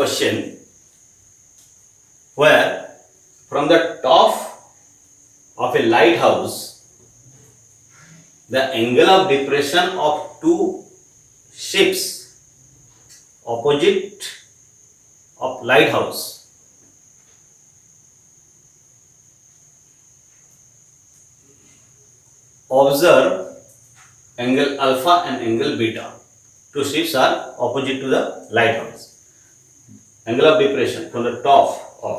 question where from the top of a lighthouse, the angle of depression of two ships opposite of lighthouse observe angle alpha and angle beta. Two ships are opposite to the lighthouse. Angle of depression from the top of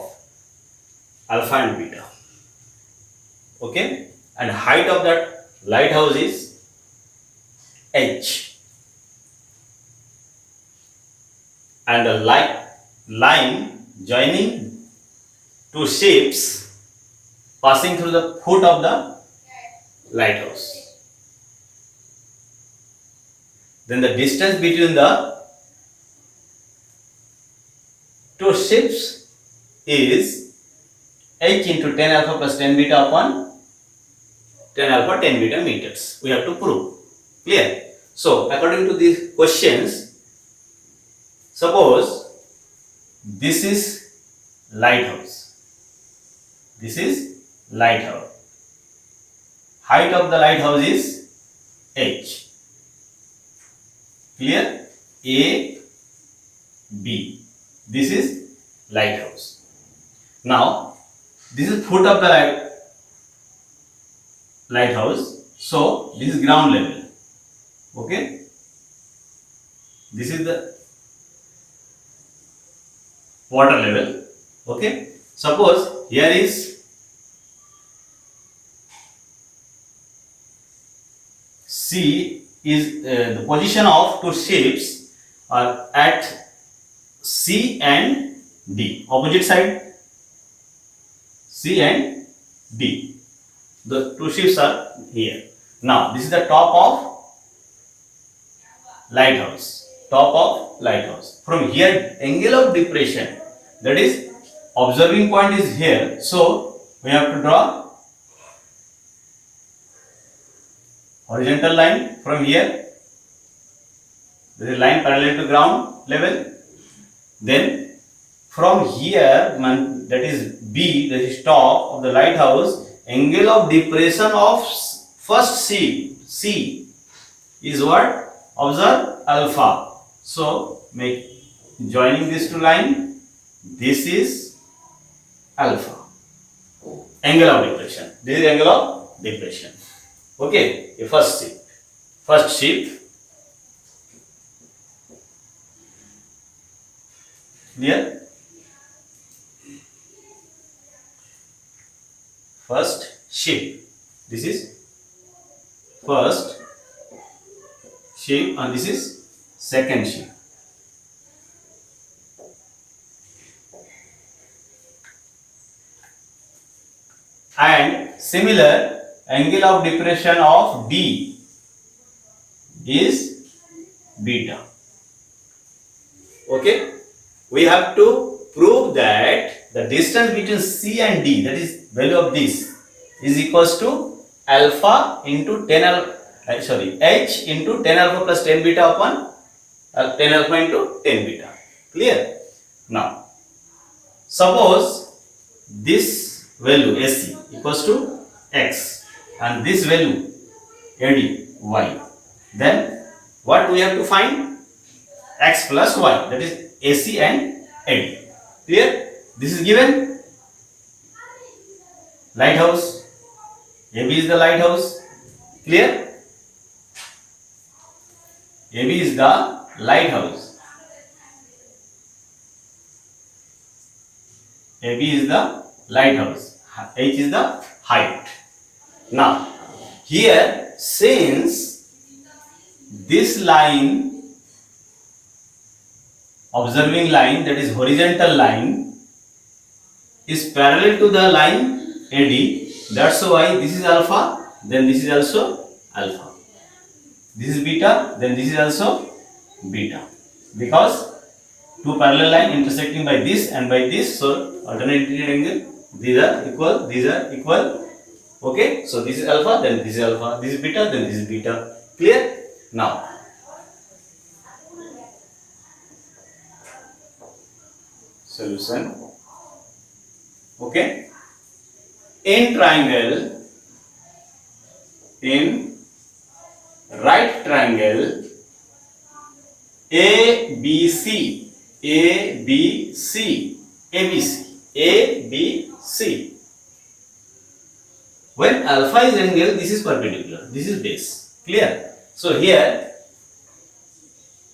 alpha and beta. Okay, and height of that lighthouse is h, and the line joining two ships passing through the foot of the lighthouse. Then the distance between the two ships is h into 10 alpha plus 10 beta upon 10 alpha 10 beta meters. We have to prove. Clear? So, according to these questions, suppose this is lighthouse. This is lighthouse. Height of the lighthouse is h. Clear? A, B. This is lighthouse. Now, this is foot of the lighthouse. So, this is ground level. Okay? This is the water level. Okay? Suppose here is C is the position of two ships are at C and D, opposite side C and D. The two ships are here. Now this is the top of lighthouse. Top of lighthouse. From here, angle of depression, that is observing point is here. So we have to draw horizontal line from here. There is a line parallel to ground level. Then from here, that is B, that is top of the lighthouse, angle of depression of first C is what? Observe alpha. So make joining these two lines, this is alpha. Angle of depression. This is angle of depression. Okay, the first ship. First ship. Clear? First ship. This is first ship and this is second ship. And similar angle of depression of D is beta. Okay? We have to prove that the distance between C and D, that is value of this, is equals to alpha into 10 alpha, h into 10 alpha plus 10 beta upon 10 alpha into 10 beta. Clear? Now, suppose this value AC equals to x and this value AD y. Then what we have to find? X plus y, that is AC and AD. Clear? This is given. Lighthouse. AB is the lighthouse. Clear? AB is the lighthouse. AB is the lighthouse. H is the height. Now, here since this line, observing line, that is horizontal line, is parallel to the line AD, that's why this is alpha, then this is also alpha. This is beta, then this is also beta. Because two parallel line intersecting by this and by this, so alternate angle, these are equal, these are equal. Okay, so this is alpha, then this is alpha, this is beta, then this is beta. Clear? Now, solution. Okay, in triangle, in right triangle ABC, ABC, ABC, ABC, when alpha is angle, this is perpendicular, this is base. Clear? So here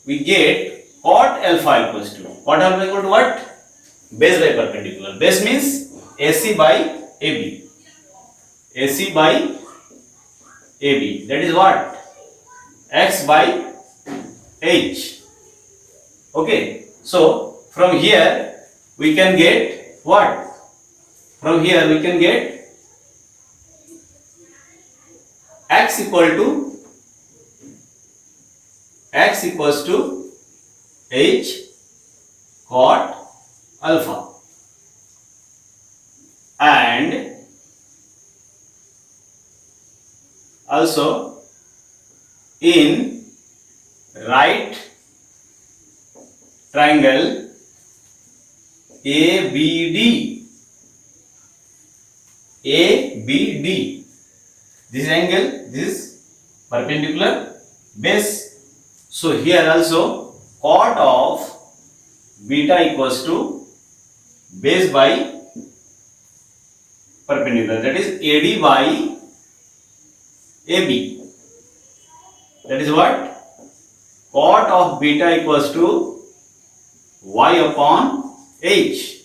we get cot alpha equals to, cot alpha equal to what? Base by perpendicular. Base means AC by AB. AC by AB. That is what? X by H. Okay. So from here we can get what? From here we can get X equals to H cot alpha, and also in right triangle ABD, this angle, this is perpendicular base. So here also cot of beta equals to base by perpendicular, that is AD by AB. That is what? Cot of beta equals to y upon h.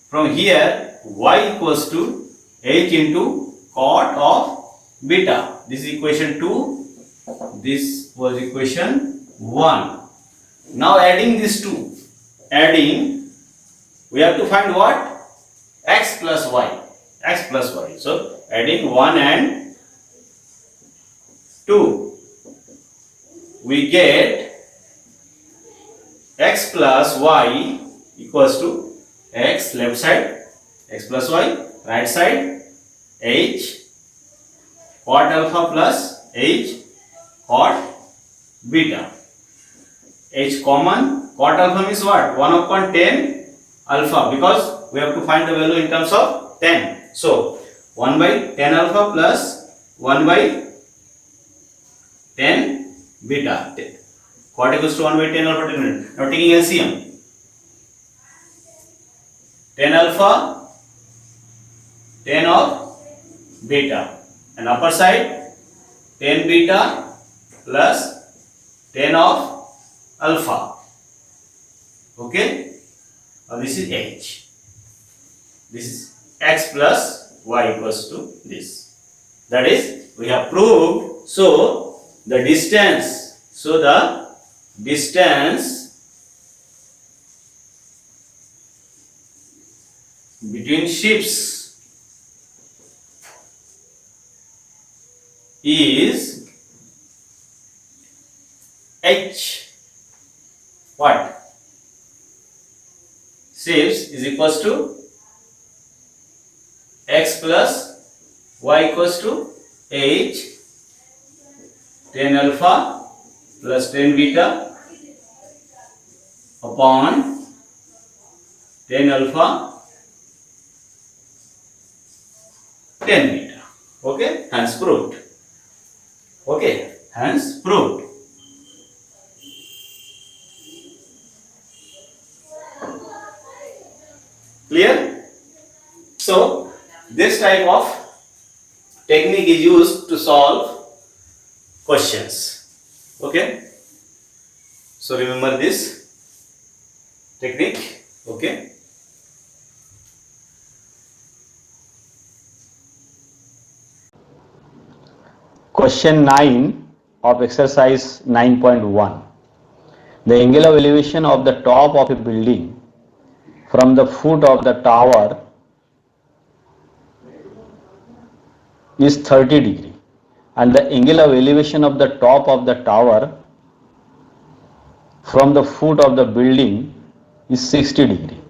From here y equals to h into cot of beta. This is equation 2. This was equation 1. Now adding these two, we have to find what? X plus y. X plus y. So adding 1 and 2, we get x plus y equals to x left side, x plus y right side, h cot alpha plus h cot beta. H common, cot alpha means what? 1 upon 10 alpha, because we have to find the value in terms of 10. So 1 by 10 alpha plus 1 by 10 beta. Cot equals to 1 by 10 alpha 10 beta. Now taking LCM. 10 alpha, 10 of beta, and upper side 10 beta plus 10 of alpha. Okay, now this is h. This is x plus y equals to this. That is, we have proved. So the distance between ships is h what? Ships is equals to x plus y equals to h 10 alpha plus 10 beta upon 10 alpha 10 beta. Okay, hence proved. Okay, hence proved. Clear? So this type of technique is used to solve questions. Okay, so remember this technique. Okay, question 9 of exercise 9.1. The angle of elevation of the top of a building from the foot of the tower is 30 degree and the angle of elevation of the top of the tower from the foot of the building is 60 degree.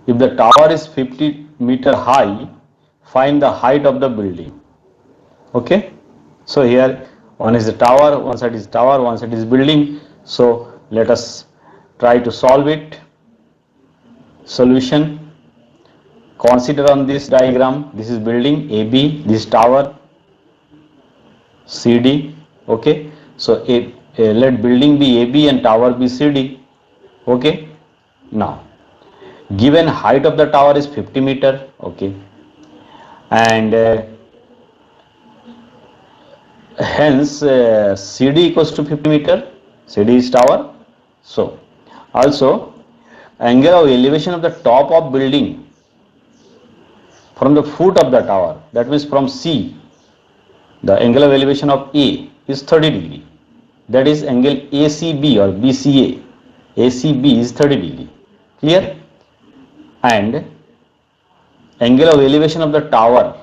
If the tower is 50 meter high, find the height of the building. Okay, so here one is the tower, one side is tower, one side is building. So let us try to solve it. solution. Consider on this diagram, this is building AB, this tower CD. Okay, so let building be AB and tower be CD. Okay, now given height of the tower is 50 meter. Okay, and hence CD equals to 50 meter. CD is tower. So also angle of elevation of the top of building from the foot of the tower, that means from C, the angle of elevation of A is 30 degree. That is angle ACB or BCA. ACB is 30 degree. Clear? And angle of elevation of the tower,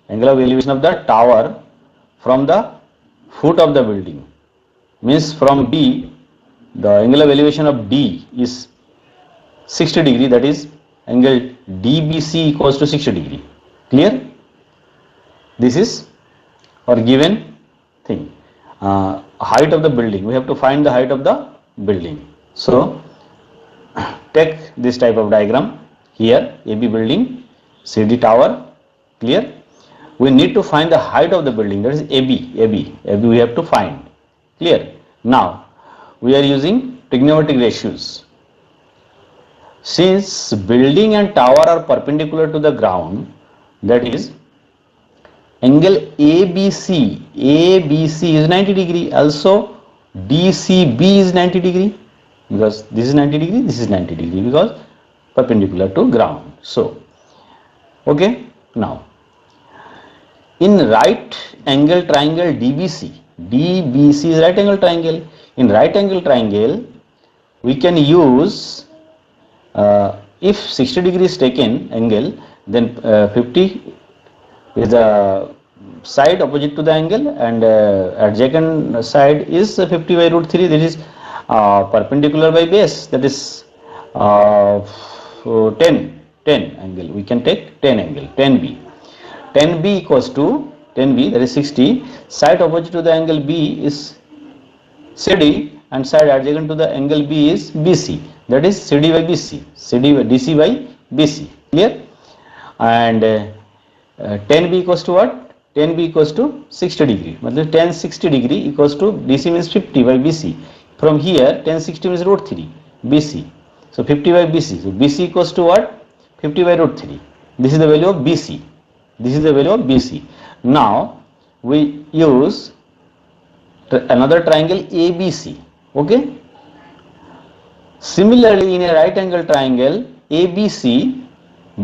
angle of elevation of the tower from the foot of the building, means from D, the angle of elevation of D is 60 degree, that is angle DBC equals to 60 degree. Clear? This is our given thing. Height of the building, we have to find the height of the building. So take this type of diagram. Here AB building, CD tower. Clear? We need to find the height of the building, that is AB we have to find. Clear? Now we are using trigonometric ratios. Since building and tower are perpendicular to the ground, that is angle ABC is 90 degree, also DCB is 90 degree, because this is 90 degree, this is 90 degree, because perpendicular to ground. So okay, now in right angle triangle DBC is right angle triangle. In right angle triangle we can use if 60 degree is taken angle, then 50 is the side opposite to the angle, and adjacent side is 50 by root 3, that is perpendicular by base, that is 10 angle. We can take 10 angle, 10B equals to 10B, that is 60. Side opposite to the angle B is CD and side adjacent to the angle B is BC, that is CD by BC, DC by BC. Clear? And 10B equals to what? 10B equals to 60 degree. 10 60 degree equals to DC means 50 by BC. From here 10 60 means root 3 BC. So 50 by BC. So BC equals to what? 50 by root 3. This is the value of BC. This is the value of BC. Now we use another triangle ABC. Okay. Similarly, in a right angle triangle ABC,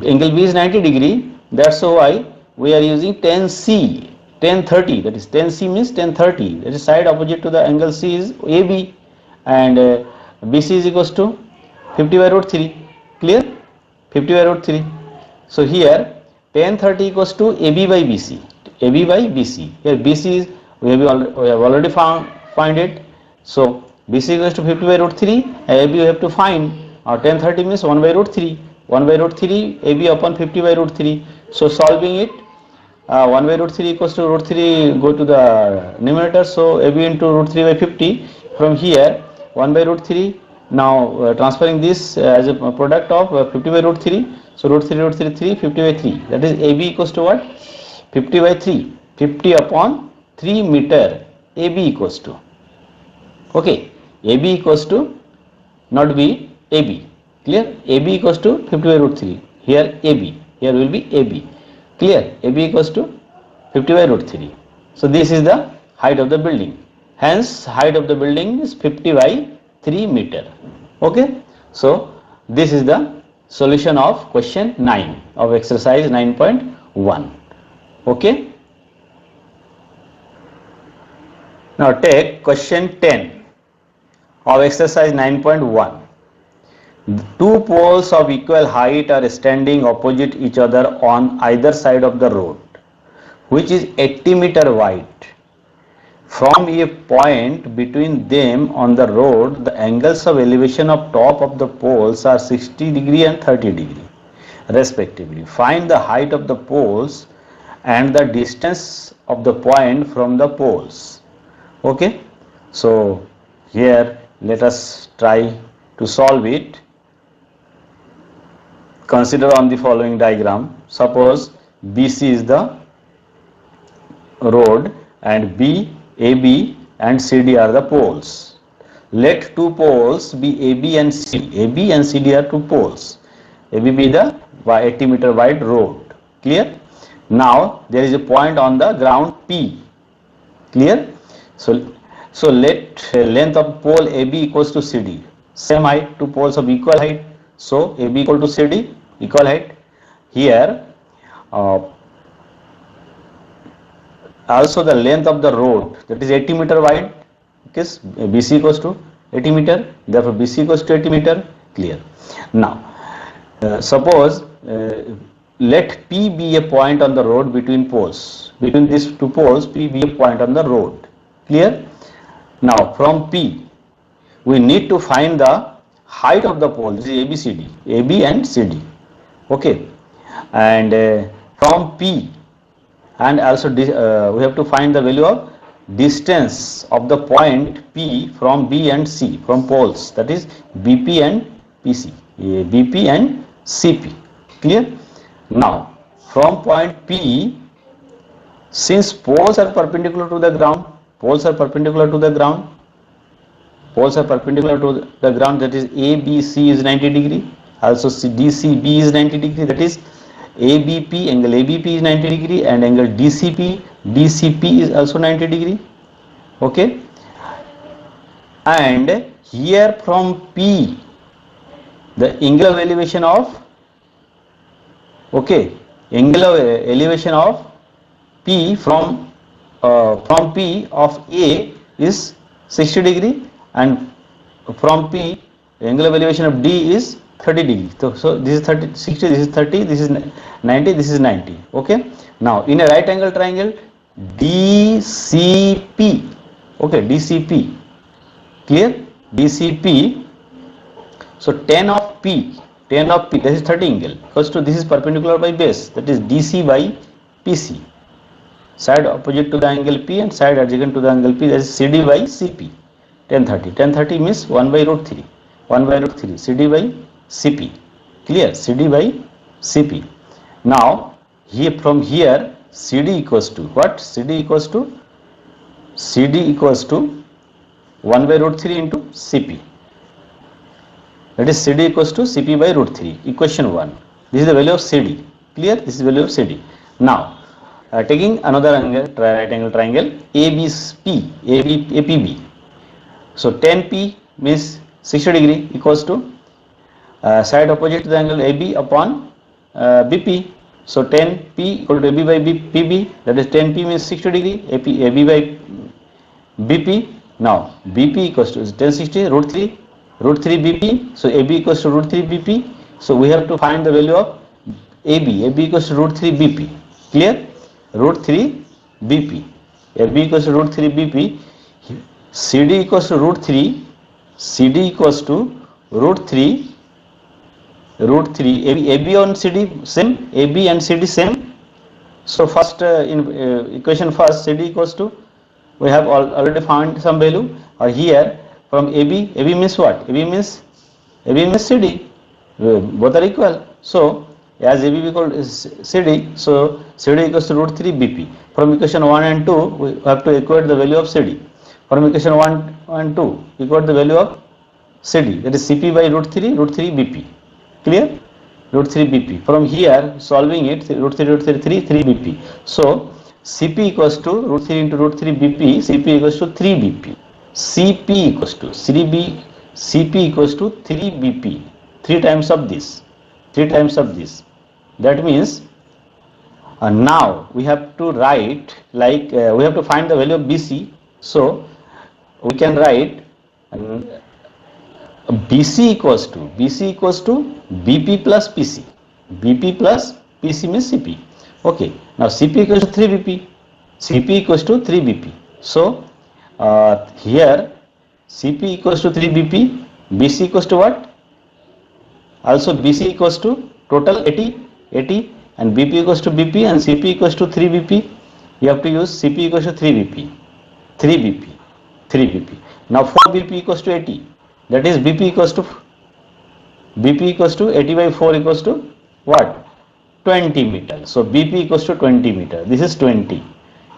angle B is 90 degree. That's why we are using 10C, 1030. That is 10C means 1030. That is side opposite to the angle C is AB, and BC is equals to 50 by root 3. Clear? 50 by root 3. So here 1030 equals to AB by BC. AB by BC. Here BC is we have already find it. So BC equals to 50 by root 3. AB we have to find. 1030 means 1 by root 3. 1 by root 3 AB upon 50 by root 3. So solving it, 1 by root 3 equals to root 3 go to the numerator. So AB into root 3 by 50. From here 1 by root 3. Now transferring this as a product of 50 by root 3. So root 3 3, 50 by 3. That is AB equals to what? 50 by 3. 50 upon 3 meter. AB equals to. Okay. AB equals to not be AB. Clear? AB equals to 50 by root 3. Here AB. Here will be AB. Clear? AB equals to 50 by root 3. So this is the height of the building. Hence height of the building is 50 by 3 meter. Okay. So this is the solution of question 9 of exercise 9.1. Okay. Now take question 10 of exercise 9.1. Two poles of equal height are standing opposite each other on either side of the road, which is 80 meter wide. From a point between them on the road, the angles of elevation of top of the poles are 60 degree and 30 degree respectively. Find the height of the poles and the distance of the point from the poles. Okay. So here let us try to solve it. consider on the following diagram. Suppose BC is the road and B, AB and CD are the poles. Let two poles be AB and CD. AB and CD are two poles. AB be the 80-meter wide road. Clear? Now there is a point on the ground P. Clear? So let length of pole AB equals to CD. Same height, two poles of equal height. So AB equal to CD, equal height. Here also the length of the road, that is 80-meter wide, because BC equals to 80 meter, therefore BC equals to 80 meter. Clear? Now suppose let P be a point on the road between poles. Between these two poles, P be a point on the road. Clear? Now from P we need to find the height of the pole. This is ABCD, AB and CD. Okay, and from P, and also we have to find the value of distance of the point P from B and C, from poles, that is BP and PC, BP and CP. Clear? Now from point P, since poles are perpendicular to the ground, poles are perpendicular to the ground, poles are perpendicular to the ground, that is ABC is 90 degree, also DCB is 90 degree, that is ABP, angle ABP is 90 degree, and angle DCP is also 90 degree. Okay, and here from P the angle of elevation of, okay, angle of elevation of P from P of A is 60 degree, and from P angle of elevation of D is 30 degree. So this is 30, 60, this is 30, this is 90, this is 90. Okay, now in a right angle triangle DCP, okay, DCP, clear? DCP, so tan of P, that is 30 angle, equals to, this is perpendicular by base, that is DC by PC, side opposite to the angle P and side adjacent to the angle P, that is CD by CP. Tan 30 means 1 by root 3, 1 by root 3, CD by CP. Clear? CD by CP. Now here, from here CD equals to what? CD equals to 1 by root 3 into CP, that is CD equals to CP by root 3, equation 1. This is the value of CD. Clear? This is the value of CD. Now taking another angle, right angle triangle APB. So tan P means 60 degree equals to side opposite to the angle AB upon BP. So tan P equal to AB by PB, that is tan P means 60 degree, AB by BP. Now BP equals to tan 60 root 3 BP. So AB equals to root 3 BP. So we have to find the value of AB equals to root 3 BP. Clear? Root 3 BP. AB equals to root 3 BP. CD equals to root 3. CD equals to root 3. AB on CD same. AB and CD same. So first in equation first, CD equals to, we have already found some value. Here from AB means what? AB means CD. Both are equal. So as AB equal to CD, so CD equals to root 3 BP. From equation 1 and 2, we have to equate the value of CD. From equation 1 and 2, equate the value of CD, that is CP by root 3 BP. Clear? Root 3 BP. From here, solving it, root 3 BP. So CP equals to root 3 into root 3 BP, CP equals to 3 BP. CP equals to CP equals to 3 BP. 3 times of this. That means now we have to write, like we have to find the value of BC. So we can write BC equals to BP plus PC. BP plus PC means CP. Okay. Now CP equals to 3 BP. CP equals to 3 BP. So here CP equals to 3 BP. BC equals to what? Also BC equals to total 80, and BP equals to BP, and CP equals to 3 BP. You have to use CP equals to 3 BP. Now 4 BP equals to 80. That is BP equals to 80 by 4 equals to what? 20 meter. So BP equals to 20 meter. This is 20.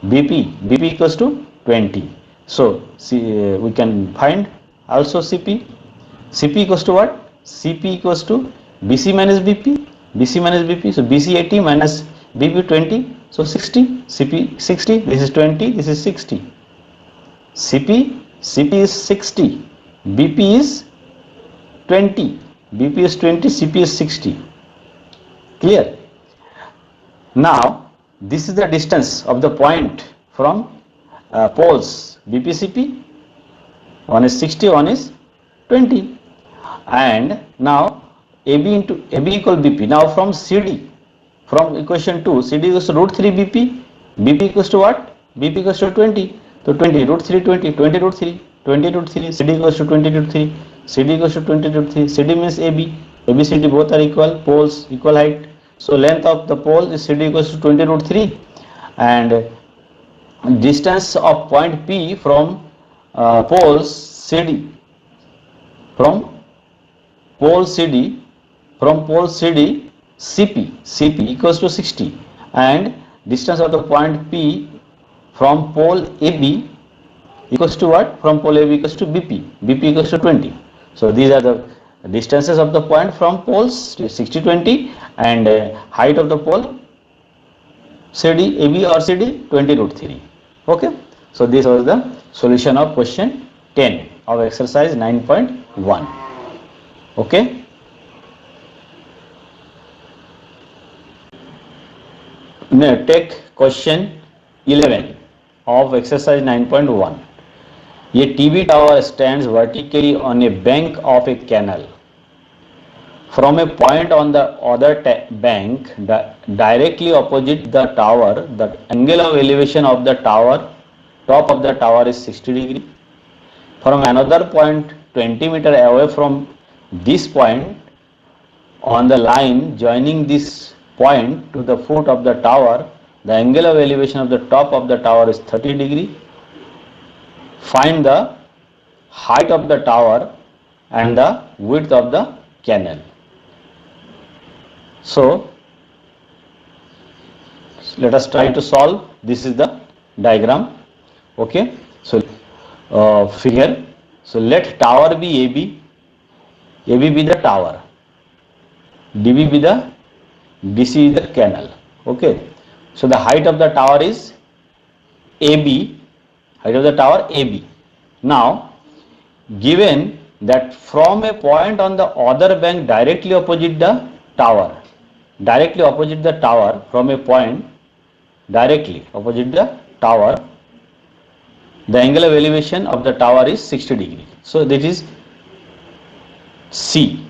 BP equals to 20. So see, we can find also CP. CP equals to what? CP equals to BC minus BP. BC minus BP. So BC 80 minus BP 20. So 60. CP 60. This is 20. This is 60. CP is 60. BP is 20. BP is 20. CP is 60. Clear? Now this is the distance of the point from poles BPCP. One is 60, one is 20. And now AB equal BP. Now from CD, from equation 2, CD equals to root 3 BP. BP equals to what? BP equals to 20. So 20 root 3 20, 20 root 3, 20 root 3, CD equals to 20 root 3, CD equals to 20 root 3, CD means AB, ABCD both are equal, poles equal height. So length of the pole is CD equals to 20 root 3, and distance of point P from poles CD, from pole CD, CP equals to 60, and distance of the point P from pole AB equals to what? From pole AB equals to BP equals to 20. So these are the distances of the point from poles 60 20, and height of the pole CD AB or CD 20 root 3. Okay. So this was the solution of question 10 of exercise 9.1. Okay. Now take question 11 of exercise 9.1. A TV tower stands vertically on a bank of a canal. From a point on the other bank directly opposite the tower, the angle of elevation of the tower, top of the tower is 60 degree. From another point 20 meter away from this point on the line joining this point to the foot of the tower, the angle of elevation of the top of the tower is 30 degree. Find the height of the tower and the width of the canal. So let us try to solve. This is the diagram. Okay. So figure. So let tower be AB, AB be the tower, DB be the BC is the canal. Okay. So the height of the tower is AB, height of the tower AB. Now given that from a point on the other bank directly opposite the tower, from a point directly opposite the tower, the angle of elevation of the tower is 60 degree. So that is C.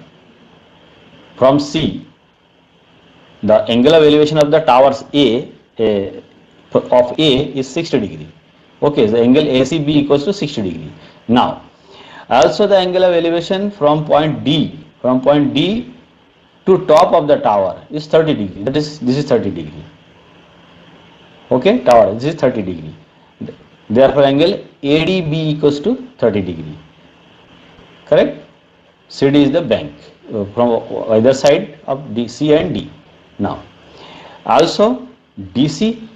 From C, the angle of elevation of the towers A is 60 degree. Okay, the angle ACB equals to 60 degree. Now also the angle of elevation from point D to top of the tower is 30 degree. That is, this is 30 degree. Okay, tower, this is 30 degree. Therefore angle ADB equals to 30 degree. Correct? CD is the bank from either side of DC and D. Now also DC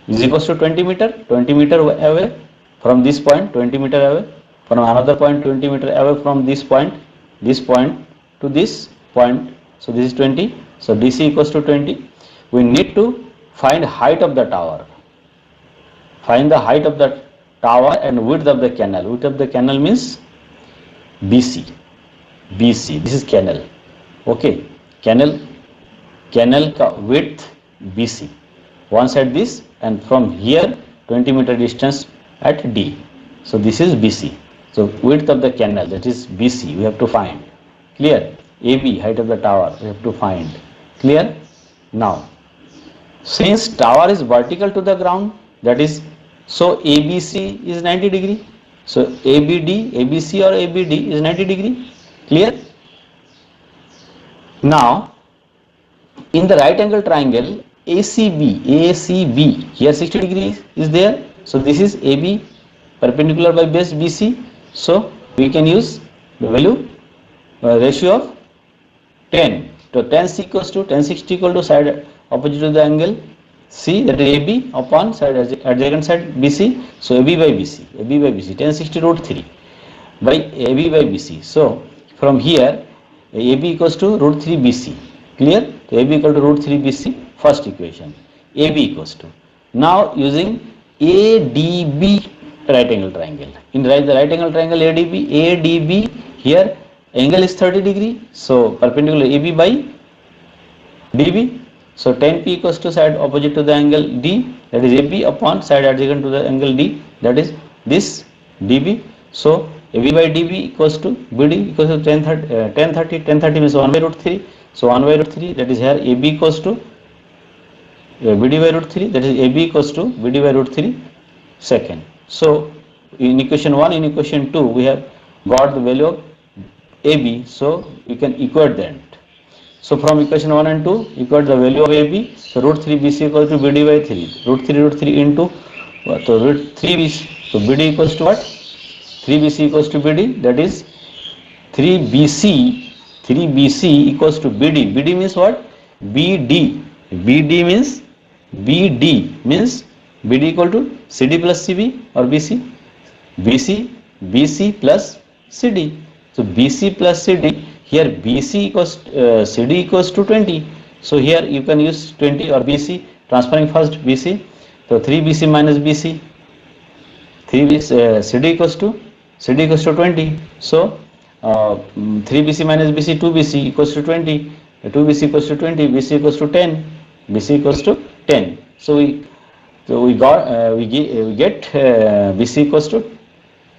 is equals to 20 meter away from this point, 20 meter away from another point, 20 meter away from this point to this point. So this is 20. So DC equals to 20. We need to find height of the tower. Find the height of the tower and width of the canal. Width of the canal means BC. This is canal. Okay, canal width BC. One side this, and from here 20 meter distance at D. So this is BC. So width of the canal, that is BC, we have to find. Clear? AB, height of the tower, we have to find. Clear? Now, since tower is vertical to the ground, that is, so ABC is 90 degree. So ABD, ABC or ABD is 90 degree. Clear? Now, in the right angle triangle, ACB, here 60 degrees is there. So this is AB perpendicular by base BC. So we can use the value ratio of 10. So tan 60 equal to side opposite to the angle C, that is AB upon side adjacent side BC. So AB by BC, tan 60 root 3 by AB by BC. So from here AB equals to root 3 BC. Clear? So AB equal to root 3 BC, first equation. AB equals to. Now using ADB right angle triangle. In the right angle triangle ADB here angle is 30 degree. So perpendicular AB by DB. So tan P equals to side opposite to the angle D, that is AB upon side adjacent to the angle D, that is this DB. So AB by DB equals to BD equals to tan 30 means 1 by root 3. So 1 by root 3, that is here AB equals to BD by root 3, that is AB equals to BD by root 3 second. So in equation 1, in equation 2 we have got the value of AB, so you can equate that. So from equation 1 and 2 equate the value of AB, so root 3 BC equal to BD by 3, root 3 into so root 3 BC, so BD equals to what? 3 BC equals to BD, that is 3 BC equals to BD. BD means what? BD means BD equal to CD plus CB or BC, BC plus CD. So BC plus CD, here BC equals CD equals to 20. So here you can use 20 or BC, transferring first BC. So 3 BC minus BC, 3 BC, CD equals to 20. So 3 BC minus BC, 2 BC equals to 20. 2 BC equals to 20, BC equals to 10. BC equals to 10. So we get BC equals to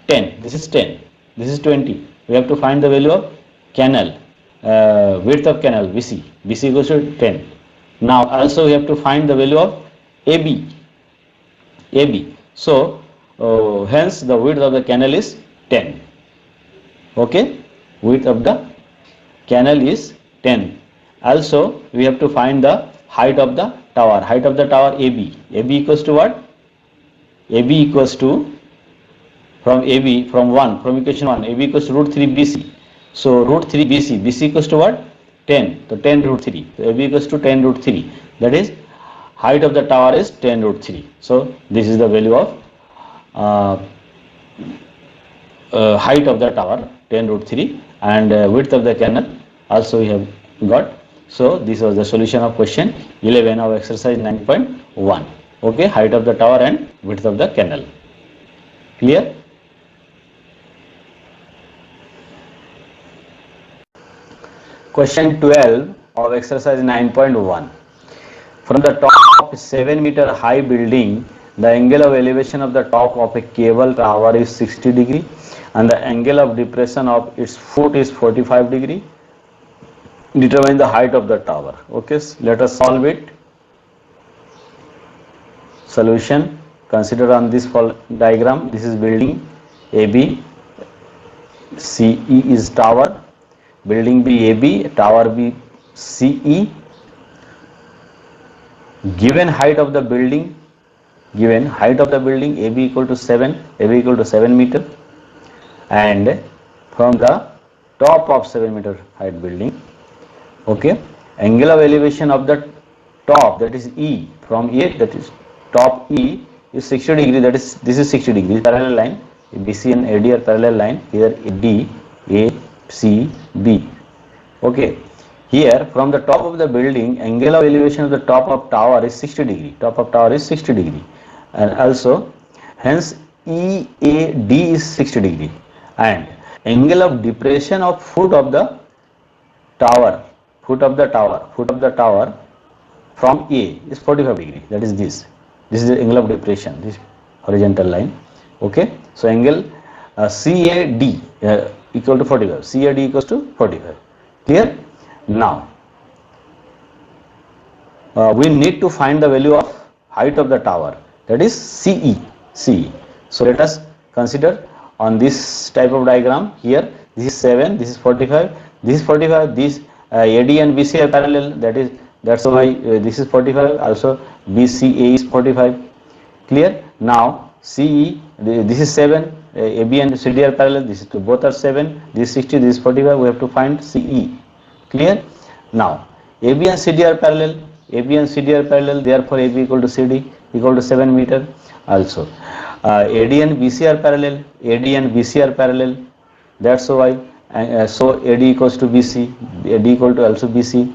10. This is 10. This is 20. We have to find the value of canal, width of canal BC. BC equals to 10. Now also we have to find the value of AB. So hence the width of the canal is 10. Okay, width of the canal is 10. Also we have to find the height of the tower. Height of the tower AB. AB equals to what? AB equals to from equation 1, AB equals to root 3 BC. So root 3 BC equals to what? 10. So 10 root 3. So AB equals to 10 root 3. That is height of the tower is 10 root 3. So this is the value of height of the tower 10 root 3 and width of the canal also we have got. So this was the solution of question 11 of exercise 9.1. Okay, height of the tower and width of the canal. Clear? Question 12 of exercise 9.1. From the top of a 7-meter high building, the angle of elevation of the top of a cable tower is 60 degree and the angle of depression of its foot is 45 degree. Determine the height of the tower. Okay, let us solve it. Solution. Consider on this diagram. This is building AB, CE is tower, building B AB, tower B CE. Given height of the building, AB equal to 7 meter, and from the top of 7 meter height building. Okay, angle of elevation of the top, that is E, from A, that is top E is 60 degree, that is this is 60 degree parallel line. BC and AD are parallel line. Here D, A, C, B. Okay, here from the top of the building, angle of elevation of the top of tower is 60 degree. And also hence EAD is 60 degree and angle of depression of foot of the tower from A is 45 degree, that is this is the angle of depression, this horizontal line. Okay, so angle CAD equal to 45, CAD equals to 45. Clear? Now we need to find the value of height of the tower, that is CE. So let us consider on this type of diagram. Here this is 7, this is 45, this is 45, this AD and BC are parallel, that's why this is 45, also BCA is 45. Clear? Now CE, this is 7, AB and CD are parallel, this is both are 7, this is 60, this is 45, we have to find CE. Clear? Now, AB and CD are parallel. AB and CD are parallel. Therefore, AB equal to CD equal to 7 meter. Also, AD and BC are parallel. AD and BC are parallel. That's why. So AD equals to BC. AD equal to also BC.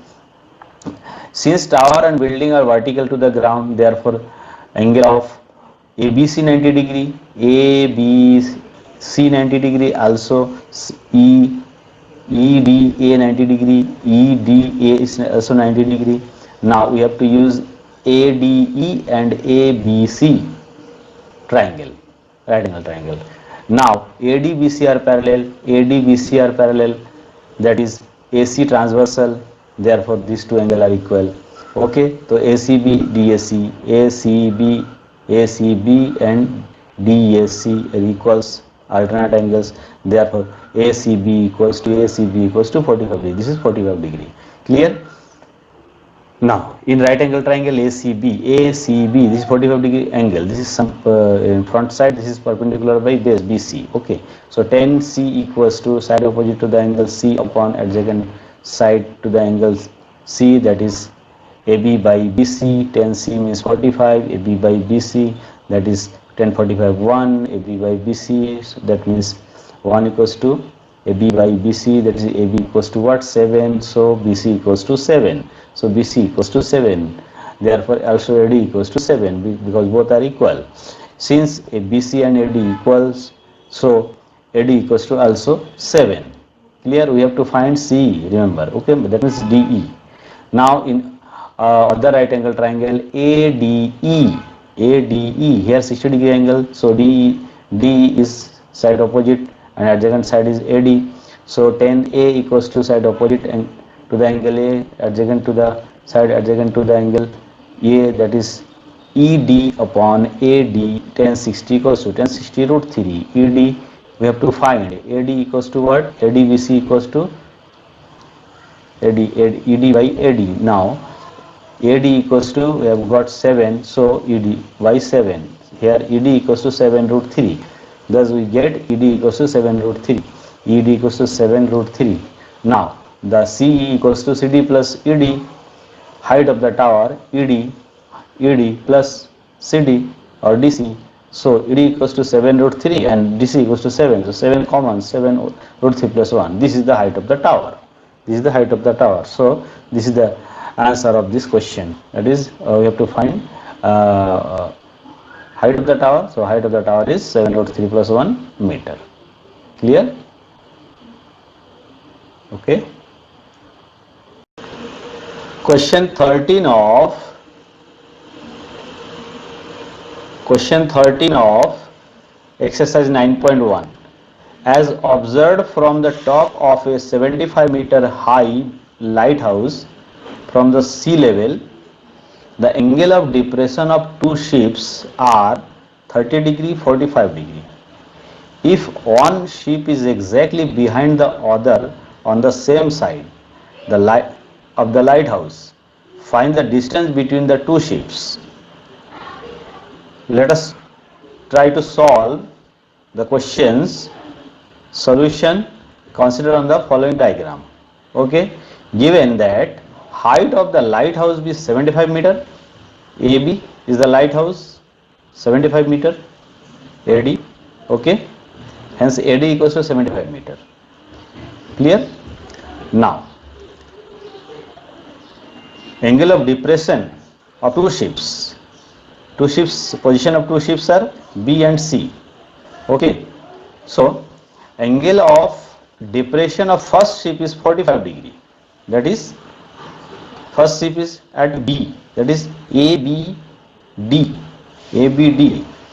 Since tower and building are vertical to the ground, therefore angle of ABC 90 degree, ABC 90 degree, also EDA 90 degree, EDA is also 90 degree. Now we have to use ADE and ABC triangle, right angle triangle. Now ADBC are parallel, ADBC are parallel, that is AC transversal, therefore these two angles are equal. Okay, so ACB, DAC, ACB, ACB and DAC are equals alternate angles, therefore ACB equals to ACB equals to 45 degree. This is 45 degree. Clear? Now, in right angle triangle ACB, this is 45 degree angle. This is some in front side. This is perpendicular by base BC. Okay, so tan C equals to side opposite to the angle C upon adjacent side to the angle C, that is AB by BC. Tan C means 45. AB by BC, that is tan 45 1. AB by BC, so that means 1 equals to AB by BC, that is AB equals to what? 7. So BC equals to 7. So BC equals to 7. Therefore also AD equals to 7 because both are equal. Since BC and AD equals, so AD equals to also 7. Clear? We have to find C, remember. Okay, that means DE. Now in other right angle triangle ADE, here 60 degree angle, so DE is side opposite and adjacent side is AD. So tan A equals to side opposite and to the angle A, adjacent to the side adjacent to the angle A, that is ED upon AD. Tan 60 equals to tan 60 root 3. ED we have to find. AD equals to what? ADBC equals to ED by AD. Now AD equals to, we have got 7, so ED by 7. Here ED equals to 7 root 3. Thus we get ED equals to 7 root 3. ED equals to 7 root 3. Now the CE equals to CD plus ED, height of the tower ED plus CD or DC. So ED equals to 7 root 3 and DC equals to 7. So 7 common, 7 root 3 plus 1. This is the height of the tower. This is the height of the tower. So this is the answer of this question. That is, we have to find height of the tower. So height of the tower is 7 root 3 plus 1 meter. Clear? Okay. Question 13 of exercise 9.1. As observed from the top of a 75-meter high lighthouse from the sea level, the angle of depression of two ships are 30 degree, 45 degree. If one ship is exactly behind the other on the same side of the lighthouse, find the distance between the two ships. Let us try to solve the questions. Solution, consider on the following diagram. Okay, given that height of the lighthouse is 75 meter, AB is the lighthouse, 75 meter, AD, okay, hence AD equals to 75 meter. Clear? Now angle of depression of two ships, position of two ships are B and C. Okay, so angle of depression of first ship is 45 degree, that is first ship is at B, that is ABD,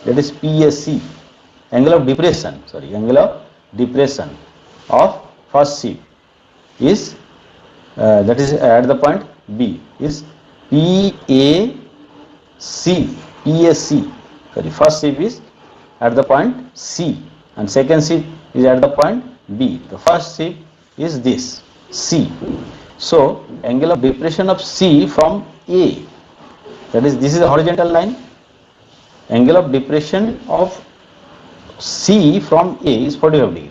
that is PSC. Angle of depression of first ship is that is at the point B is PSC. Sorry, first ship is at the point C and second ship is at the point B. The first ship is this C. So angle of depression of C from A, that is this is a horizontal line. Angle of depression of C from A is 45 degree.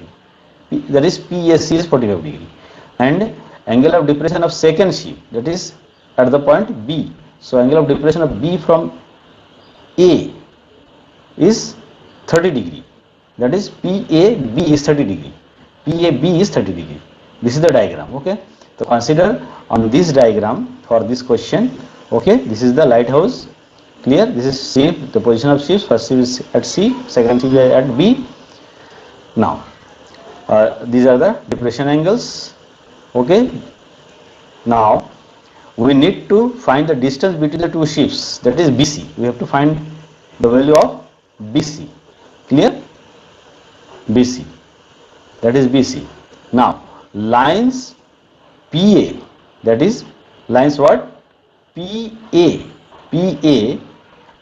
That is PSC is 45 degree. And angle of depression of second ship, that is at the point B. So angle of depression of B from A is 30 degree, that is PAB is 30 degree, PAB is 30 degree. This is the diagram. Okay, so consider on this diagram for this question. Okay, this is the lighthouse. Clear? This is ship, the position of ships. First ship is at C, second ship is at B. Now these are the depression angles. Okay, now we need to find the distance between the two ships, that is BC. We have to find the value of BC. Clear? BC, that is BC. Now lines PA, that is lines what? PA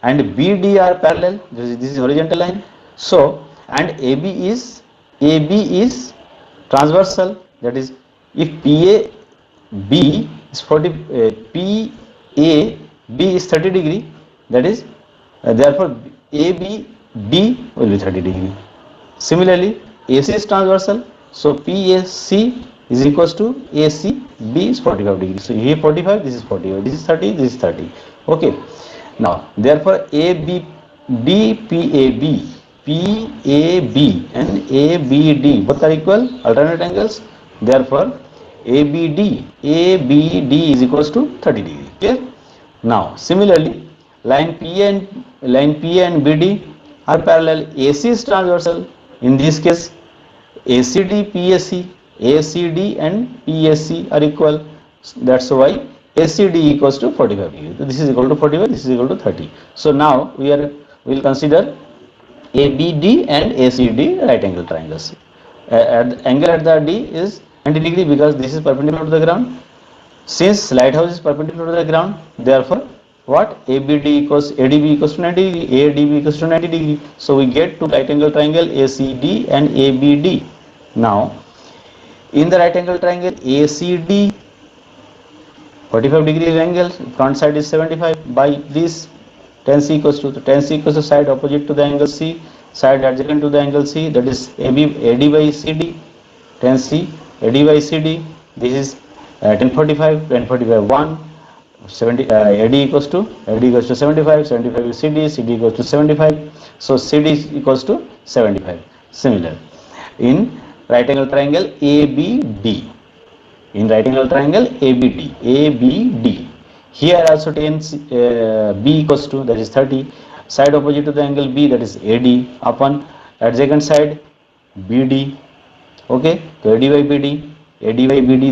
and BD are parallel. This is horizontal line. So and AB is transversal, that is if PAB is 40, PAB is 30 degree, that is therefore ABD will be 30 degree. Similarly AC is transversal, so PAC is equals to ACB is 45 degree. So here 45, this is 45, this is 30, this is 30. Okay, now therefore PAB and ABD both are equal, alternate angles. Therefore ABD is equals to 30 degree. Clear? Now similarly line PA and BD are parallel. AC is transversal. In this case ACD and PAC are equal. That's why ACD equals to 45 degree. So this is equal to 45, this is equal to 30. So now we will consider ABD and ACD right angle triangles. At the angle at the D is 90 degree because this is perpendicular to the ground. Since lighthouse is perpendicular to the ground, therefore what? ADB equals to 90 degree, ADB equals to 90 degree. So we get to right angle triangle ACD and ABD. Now in the right angle triangle ACD, 45 degree angle, front side is 75. By this tan C equals to side opposite to the angle C, side adjacent to the angle C, that is AD by CD, tan C AD by CD. This is tan 45 1, 70 AD equals to 75, 75 is CD equals to 75. So CD equals to 75. Similar in right angle triangle ABD. In right angle triangle ABD, here also tan B equals to, that is 30, side opposite to the angle B, that is AD, upon adjacent side BD. Okay, so AD by BD,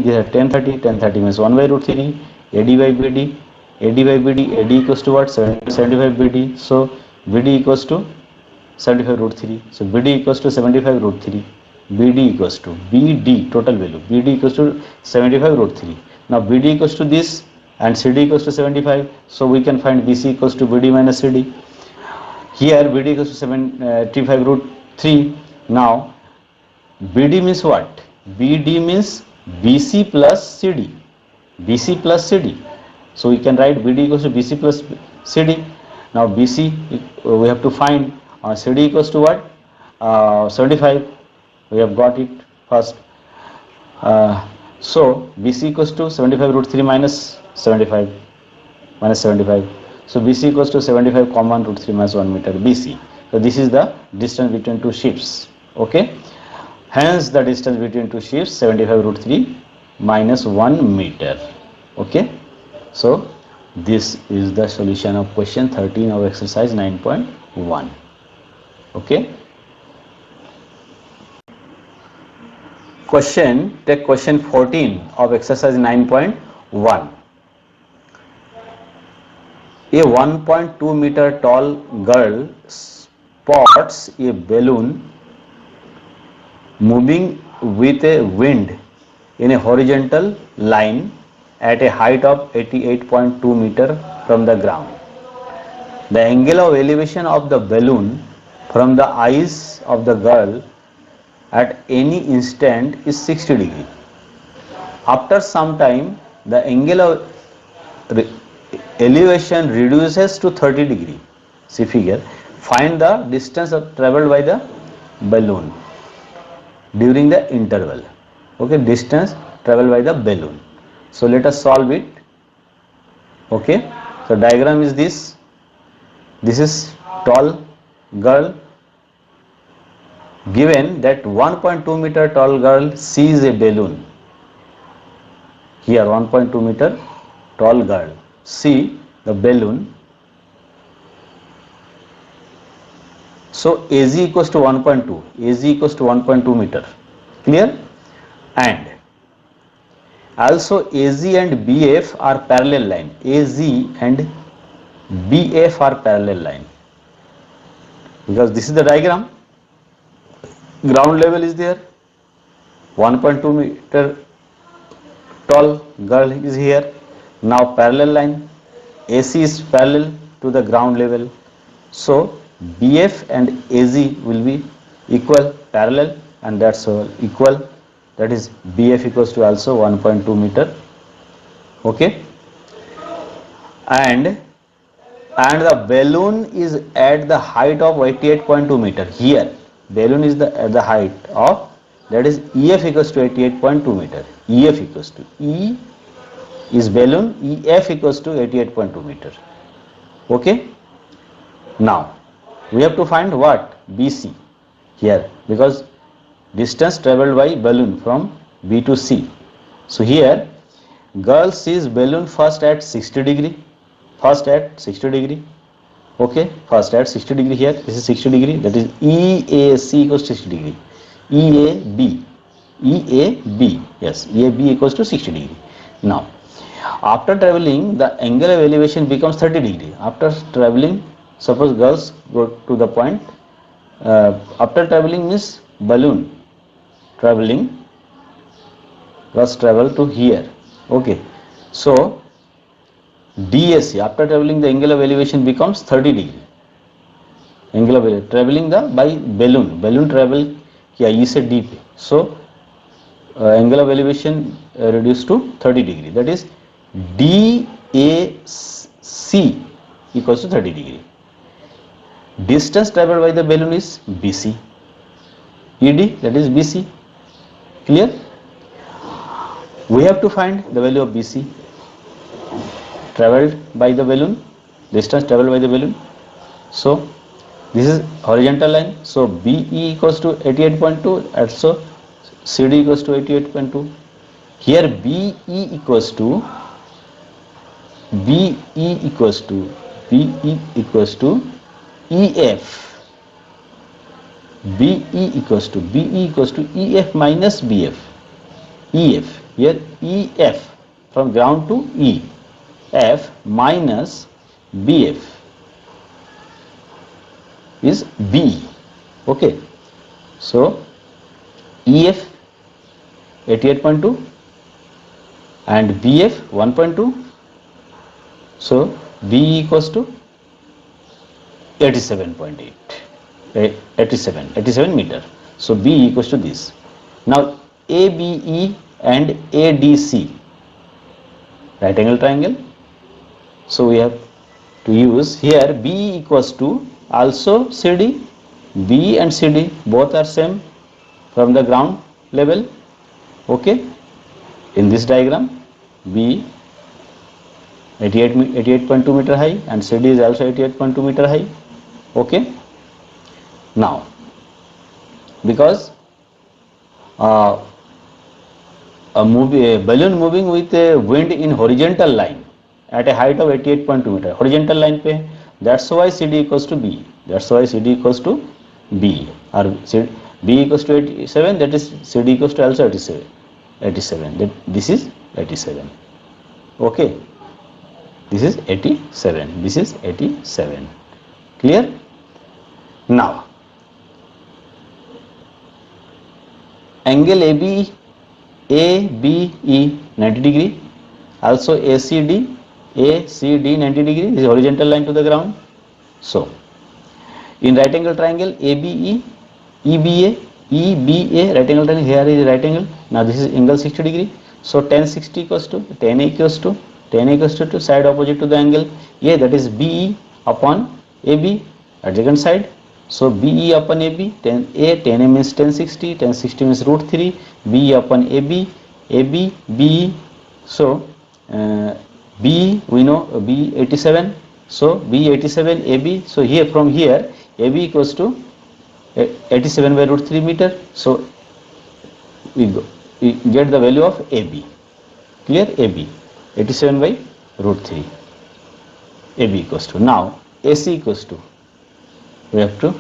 these are tan 30 means 1 by root 3, AD by BD AD equals to what? 75 BD. So BD equals to 75 root 3. So BD equals to 75 root 3. BD equals to BD, total value BD equals to 75 root 3. Now BD equals to this and CD equals to 75. So we can find BC equals to BD minus CD. Here BD equals to 75 root 3. Now BD means what? BD means BC plus CD. So we can write BD equals to BC plus CD. Now BC we have to find CD equals to what? 75. We have got it first. So BC equals to 75 root 3 minus 75. So BC equals to 75 common root 3 minus 1 meter BC. So this is the distance between two ships. Okay. Hence the distance between two ships 75 root 3 minus 1 meter. Okay. So this is the solution of question 13 of exercise 9.1. Okay. Take question 14 of exercise 9.1. A 1.2 meter tall girl spots a balloon moving with a wind in a horizontal line at a height of 88.2 meter from the ground. The angle of elevation of the balloon from the eyes of the girl at any instant is 60 degree. After some time, the angle of elevation reduces to 30 degree. See figure. Find the distance traveled by the balloon during the interval. Okay, distance travel by the balloon. So let us solve it. Okay, so diagram is this. This is tall girl. Given that 1.2 meter tall girl sees a balloon. Here 1.2 meter tall girl see the balloon. So AZ equals to 1.2. AZ equals to 1.2 meter. Clear? And also AZ and BF are parallel line. AZ and BF are parallel line. Because this is the diagram. Ground level is there. 1.2 meter tall girl is here. Now parallel line. AC is parallel to the ground level. So BF and AZ will be equal, parallel, and that's all equal. That is BF equals to also 1.2 meter. Okay. And the balloon is at the height of 88.2 meter. Here balloon is at the height of, that is EF equals to 88.2 meter. EF equals to, E is balloon, EF equals to 88.2 meter. Okay. Now we have to find what? BC here, because distance travelled by balloon from B to C. So here girl sees balloon first at 60 degree. First at 60 degree. Okay, first at 60 degree here. This is 60 degree. That is EAC equals to 60 degree. EAB. EAB. Yes, EAB equals to 60 degree. Now, after traveling, the angle of elevation becomes 30 degree. After traveling, suppose girls go to the point. After traveling means balloon traveling. Girls travel to here. Okay, so DAC, after traveling, the angle of elevation becomes 30 degree. Angle of elevation traveling the by balloon travel किया E से D पे. So angle of elevation reduced to 30 degree. That is DAC equals to 30 degree. Distance traveled by the balloon is BC. ED, that is BC. Clear? We have to find the value of BC. Traveled by the balloon, distance traveled by the balloon. So this is horizontal line. So BE equals to 88.2, and so CD equals to 88.2. Here BE equals to EF. BE equals to EF minus BF. EF, here EF from ground to E. F minus BF is B. Okay, so EF 88.2 and BF 1.2. So B equals to 87.8, 87 meter. So B equals to this. Now ABE and ADC, right angle triangle. So we have to use here B equals to also CD. B and CD both are same from the ground level. Okay, in this diagram B 88.2 meter high and CD is also 88.2 meter high. Okay, now because a balloon moving with a wind in horizontal line at a height of 88.2 meter, horizontal line पे, that's why CD equals to B. That's why CD equals to B, or B equals to 87, that is CD equals to also 87. That this is 87. Okay, this is 87. This is 87. Clear? Now angle ABE 90 degree, also ACD 90 degree, this is horizontal line to the ground. So in right angle triangle ABE, EBA, right angle triangle, here is right angle. Now this is angle 60 degree. So tan 60 equals to tan equals to side opposite to the angle A, that is BE upon AB, adjacent side. So BE upon AB, tan A means tan 60 means root 3, BE upon AB, AB, BE. So B, we know B 87. So B 87 AB. So here, from here, AB equals to 87 by root 3 meter. So we get the value of AB. Clear? AB 87 by root 3. AB equals to, now AC equals to, we have to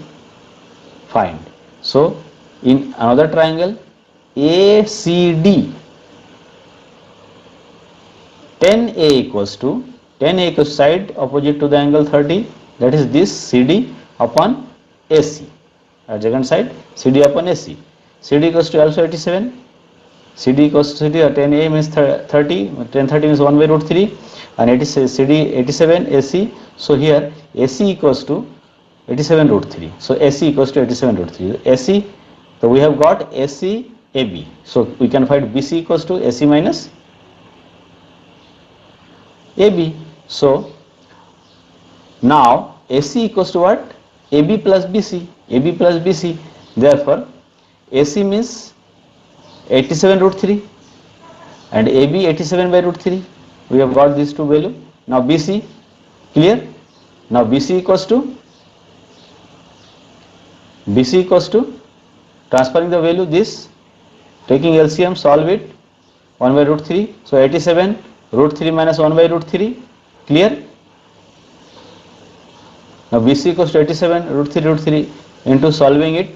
find. So in another triangle ACD, 10A equals to, 10A equals side opposite to the angle 30, that is this CD upon AC. Adjacent side CD upon AC. CD equals to also 87. CD equals to CD, 10A means 30, 1030 means 1 by root 3, and CD 87 AC. So here AC equals to 87 root 3. So AC equals to 87 root 3. AC, so we have got AC AB. So we can find BC equals to AC minus AB. So now AC equals to what? AB plus BC. AB plus BC. Therefore AC means 87 root 3 and AB 87 by root 3. We have got these two value. Now BC, clear? Now BC equals to, transferring the value this, taking LCM, solve it, 1 by root 3. So 87 root 3 minus 1 by root 3. Clear? Now BC equals to 87 root 3 into solving it,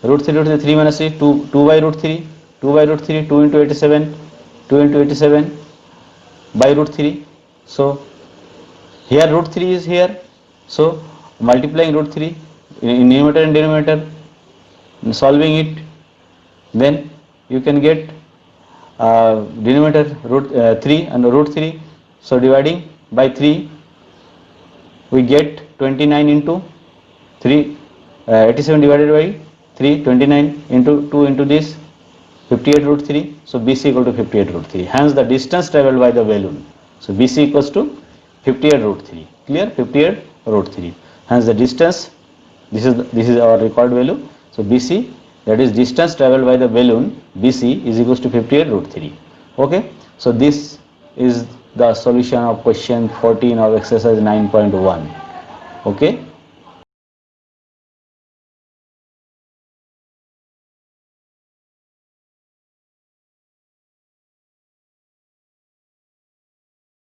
root 3 3 minus 3, 2 by root 3, 2 by root 3, 2 into 87, 2 into 87 by root 3. So here root 3 is here, so multiplying root 3 in numerator and denominator, solving it, then you can get denominator root 3 and root 3. So dividing by 3, we get 29 into 3, 87 divided by 3, 29 into 2 into this, 58 root 3. So BC equal to 58 root 3. Hence the distance travelled by the balloon. So BC equals to 58 root 3. Clear? 58 root 3. Hence the distance, this is our required value. So BC, that is distance travelled by the balloon, BC is equals to 58 root 3. Okay. So this is the solution of question 14 of exercise 9.1. Okay.